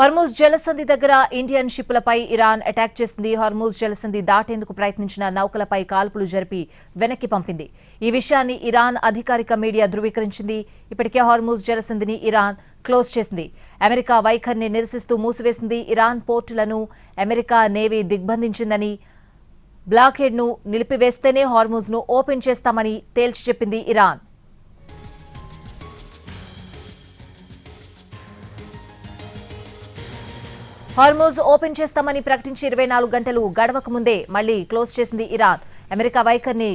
Hormuz జలసంధి దగ్గర Indian షిప్లపై Iran attack చేసింది. హార్మూజ్ జలసంధి దాటేందుకు ప్రయత్నించిన నౌకలపై కాల్పులు జరిపి వెనక్కి పంపింది. ఈ విషయాన్ని ఇరాన్ అధికారిక మీడియా ధృవీకరించింది. ఇప్పటికే హార్మూజ్ జలసంధిని ఇరాన్ క్లోజ్ చేసింది. అమెరికా వైఖరిని నిరసిస్తూ మూసివేసింది. ఇరాన్ పోర్టులను అమెరికా నేవీ దిగ్బంధించిందని, బ్లాకేడ్ను నిలిపివేస్తేనే హార్మూజ్ను ఓపెన్ చేస్తామని తేల్చి చెప్పింది ఇరాన్. హార్మూజ్ ఓపెన్ చేస్తామని ప్రకటించి 24 గంటలు గడవక ముందే మళ్లీ క్లోజ్ చేసింది ఇరాన్. అమెరికా వైఖరిని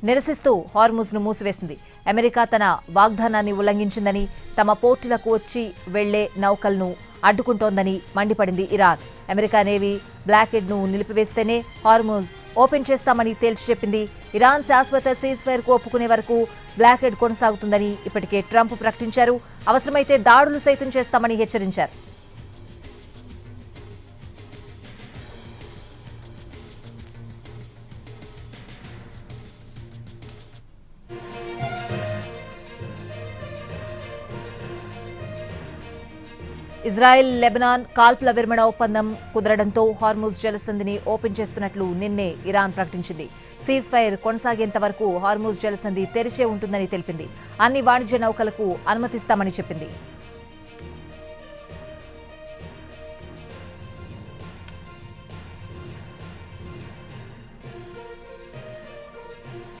నిరసిస్తూ హార్మూజ్ను మూసివేసింది. అమెరికా తన వాగ్దానాన్ని ఉల్లంఘించిందని, తమ పోర్టులకు వచ్చి వెళ్లే నౌకలను అడ్డుకుంటోందని మండిపడింది ఇరాన్. అమెరికా నేవీ బ్లాకేడ్ను నిలిపివేస్తేనే హార్మూజ్ ఓపెన్ చేస్తామని తేల్చి చెప్పింది. ఇరాన్ శాశ్వత సీజ్ ఫైర్ కు ఒప్పుకునే వరకు బ్లాకేడ్ కొనసాగుతుందని ఇప్పటికే ట్రంప్ ప్రకటించారు. అవసరమైతే దాడులు సైతం చేస్తామని హెచ్చరించారు. ఇజ్రాయెల్ లెబనాన్ కాల్పుల విరమణ ఒప్పందం కుదరడంతో హార్మూజ్ జలసంధిని ఓపెన్ చేస్తున్నట్లు నిన్నే ఇరాన్ ప్రకటించింది. సీజ్ ఫైర్ కొనసాగేంత వరకు హార్మూజ్ జలసంధి తెరిచే ఉంటుందని తెలిపింది. అన్ని వాణిజ్య నౌకలకు అనుమతిస్తామని చెప్పింది.